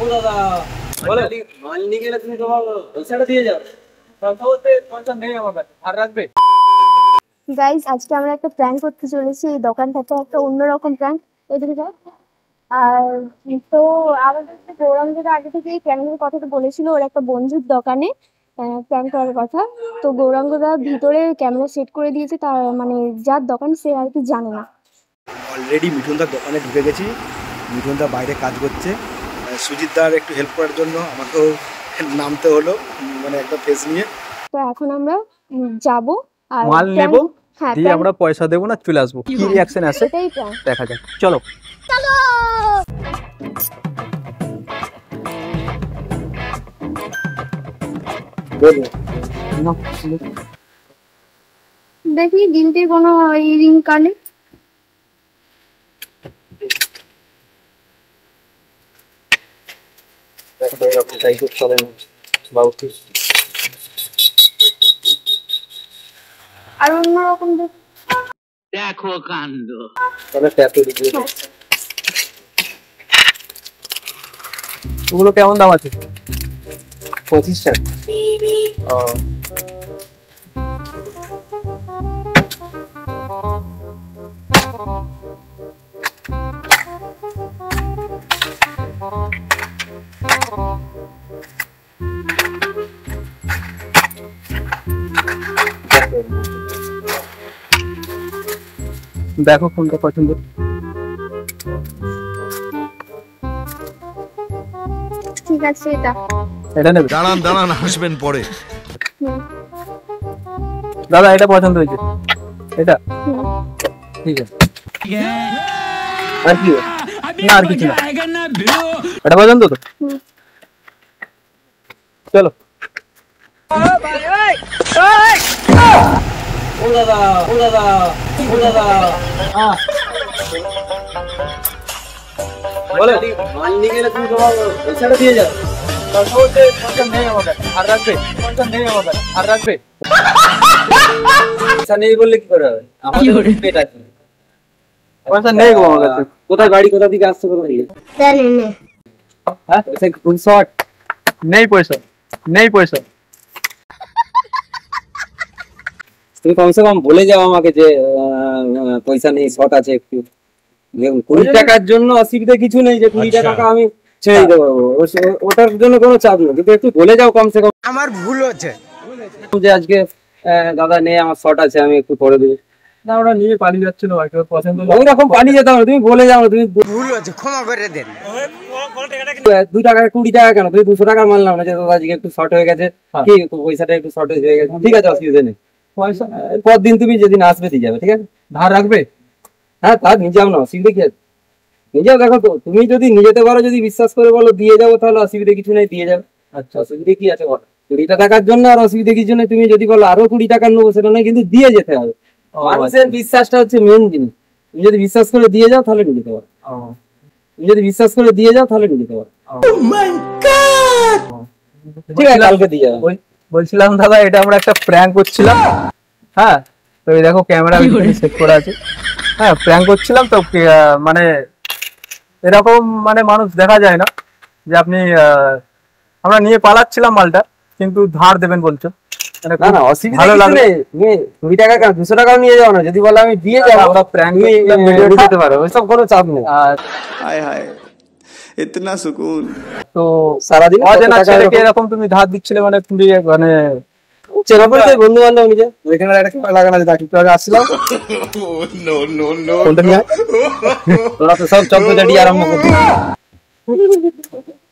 ও দাদা বলে মাল নিয়ে গেলে তুমি তোমার পয়সাটা দিয়ে যাও। কথা বলতে পয়সা নেই আমার কাছে, আর রাখবে। গাইস, আজকে আমরা একটা প্র্যাঙ্ক করতে চলেছি। এই দোকানটাতে একটা অন্যরকম প্র্যাঙ্ক। এদিকে যাও। আর তো আমাদের গৌরাঙ্গ যেটা আগে থেকে এই প্র্যাঙ্কের কথাটা বলেছিল, ওর একটা বন্ধুর দোকানে প্র্যাঙ্ক করার কথা। তো গৌরাঙ্গদা ভিতরে ক্যামেরা সেট করে দিয়েছে, তার মানে যার দোকান সে আর কি জানে না। অলরেডি মিঠুনদার দোকানে ঢুকে গেছি। মিঠুনদা বাইরে কাজ করছে। সুজিতদার একটু হেল্প করার জন্য আমাকেও নামতে হলো, মানে একটা ফেস নিয়ে। তো এখন আমরা যাব আর মাল নেব, হ্যাঁ, দিয়ে আমরা পয়সা দেবো না, চলে আসবো। কি রিঅ্যাকশন আসে এটাই প্র্যাঙ্ক। দেখা যাক, চলো চলো। দেখি গিলটির কোনো রিং কানে। আর অন্যরকম দেখো কাণ্ড। ওগুলো কেমন দাম আছে? 25 টাকা। দেখো কোনটা পছন্দ। ঠিক আছে, এটা নেবে? দাঁড়ান হাসবেন পরে। দাদা এটা পছন্দ হয়েছে, এটা ঠিক আছে। আর কি না, আর কিছু না, এটা পছন্দ তো। চলো। ও দাদা ও দাদা ও দাদা বলে মাল নিয়ে গেলে তুমি তোমার পয়সাটা দিয়ে যাও। কথা বলতে পয়সা নেই আমার কাছে, আর রাখবে। পয়সা নেই আমার কাছে, আর রাখবে। পয়সা নেই বললে কি করে হবে? আমার পেট আছে, পয়সা নেই গো আমার কাছে। কোথায় বাড়ি, কোথা থেকে আসছো, কোথা থেকে? হ্যাঁ, কোন শর্ট? নেই পয়সা, নেই পয়সা। তুমি কমসে কম বলে যাও আমাকে যে পয়সা নেই, শর্ট আছে একটু। 20 টাকার জন্য অসুবিধা কিছু নেই, যে 20 টাকা আমি ছেড়ে দিতে পারবো, ওটার জন্য কোনো চাপ নেই। কিন্তু একটু বলে যাও কমসে কম। আমার ভুল হচ্ছে যে আজকে দাদা নেই, আমার শর্ট আছে, আমি একটু করে দেবো। না, ওরা নিয়ে পালিয়ে যাচ্ছিল, হয়তো পছন্দ ওই রকম পালিয়ে যেতে হবে, তুমি বলে যাও। তুমি ভুল হচ্ছে, ক্ষমা করে দেন। 2 টাকা 20 টাকা কেন, তুমি 200 টাকা মাল নাও না, যে দাদা আজকে একটু শর্ট হয়ে গেছে, কি পয়সাটা একটু শর্টেজ হয়ে গেছে, ঠিক আছে, অসুবিধা নেই। পয়সা পরদিন তুমি যেদিন আসবে দিয়ে যাবে, ঠিক আছে? ধার রাখবে? হ্যাঁ, তা নিয়ে যাও না, অসুবিধা কি আছে? নিয়ে যাও। দেখো তো, তুমি যদি নিয়ে যেতে পারো, যদি বিশ্বাস করে বলো দিয়ে যাবো, তাহলে অসুবিধা কিছু নেই, দিয়ে যাবে। আচ্ছা, অসুবিধা কি আছে বলো? 20 টাকার জন্য আর অসুবিধা কিছু নেই। তুমি যদি বলো আরো 20 টাকা নেবো, সেটা নয়, কিন্তু দিয়ে যেতে হবে। মানুষের বিশ্বাসটা হচ্ছে মেন জিনিস। তুমি যদি বিশ্বাস করে দিয়ে যাও, তাহলে নিয়ে যেতে পারো। তুমি যদি বিশ্বাস করে দিয়ে যাও, তাহলে নিয়ে যেতে পারো। ঠিক আছে, কালকে দিয়ে যাবো। বলছিলাম দাদা, এটা আমরা একটা প্র্যাঙ্ক করছিলাম। হ্যাঁ, তো এই দেখো ক্যামেরা সেট করা আছে। হ্যাঁ, প্র্যাঙ্ক করছিলাম তো, মানে এরকম মানে মানুষ দেখা যায় না যে আপনি আমরা নিয়ে পালাচ্ছিলাম মালটা, কিন্তু ধার দেবেন বলছো। না না, অসুবিধা কিছু নেই। তুমি 20 টাকা কেন, 200 টাকাও নিয়ে যাও না। যদি বলো আমি দিয়ে যাবো, আমরা প্র্যাঙ্ক যেতে পারো, ওইসব কোনো চাপ নেই। हाय हाय इतना सुकून। তো সারাদিন অজানা ছেলেকে এরকম তুমি ধার দিচ্ছিলে, মানে তুমি মানে চেনা পরিচয় বন্ধু বান্ধব নিজে। ওইখানে একটা ক্যামেরা লাগানো আছে, একটু আগে আসছিলাম। नो नो नो কোনটা নিয়ে তোরা তো সব চক্রচাটি আরম্ভ করবি।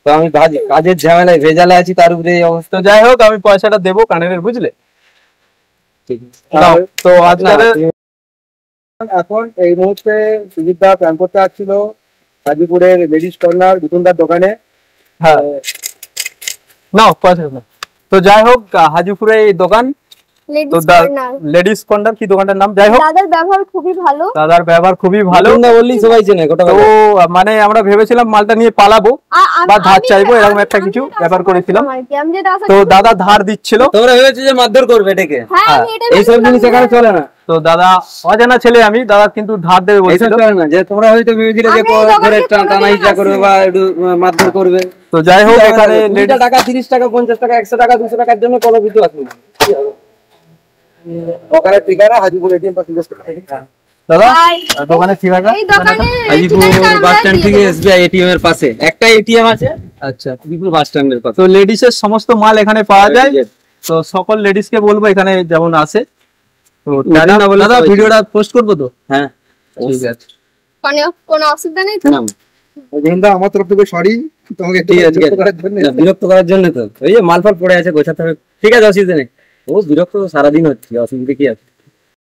তো আমি কাজের ঝামেলায় ভেজালে আছি, তার উপরে এই অবস্থা। তো যাই হোক, আমি পয়সাটা দেবো কানের, বুঝলে? নাও। তো আজকে এখন এই মুহূর্তে সুজিতদা প্ল্যান করতে আসছিল গাজীপুরের লেডিস কর্নার মিঠুনদার দোকানে। হ্যাঁ, নাও পয়সা নাও। তো যাই হোক, হাজিপুরে এই দোকান, তো লেডিস কর্নার, কি দোকানটার নাম? যাই হোক, দাদার ব্যবহার খুবই ভালো। দাদার ব্যবহার খুবই ভালো। না বললি সবাই চেনে গোটা। তো মানে আমরা ভেবেছিলাম মালটা নিয়ে পালাবো বা ধার চাইবো, এরকম একটা কিছু ব্যাপার করেছিলাম। তো দাদা ধার দিচ্ছিল। তোমরা ভেবেছো যে মারধর করবে ডেকে? এইসব জিনিস এখানে চলে না। তো দাদা অজানা ছেলে, আমি দাদা কিন্তু ধার দেবে বলছিল। চলে না, যে তোমরা হয়তো ভেবেছিলে যে ধরে টানা হিচা করবে বা একটু মারধর করবে, তো যাই হোক এখানে কুড়িটা টাকা 30 টাকা 50 টাকা 100 টাকা 200 টাকার জন্য কোনো কিছু আসবে না। ওখানে ঠিকানা হাজিপুর এটিএম পাস দাদা Hi. দোকানের ঠিকানা এই দোকানে হাজিপুর বাস স্ট্যান্ড থেকে এসবিআই এটিএম এর পাশে একটা এটিএম আছে। আচ্ছা হাজিপুর বাস স্ট্যান্ডের পাশে। তো লেডিসের সমস্ত মাল এখানে পাওয়া যায়। তো সকল লেডিস কে বলবো এখানে যেমন আসে তো জানি না বলে দাদা সবাই ভিডিওটা পোস্ট করবো তো? হ্যাঁ ঠিক আছে। কোনো অসুবিধা নেই তো? না, দা আমার তরফ থেকে সরি তোমাকে একটু ঠিক আছে, বিরক্ত করার জন্য। না, বিরক্ত করার জন্য তো ওই যে মালফাল পড়ে আছে গোছাতে হবে। ঠিক আছে, অসুবিধা নেই। ও বিরক্ত তো সারাদিন হচ্ছে, অসুবিধা কি আছে?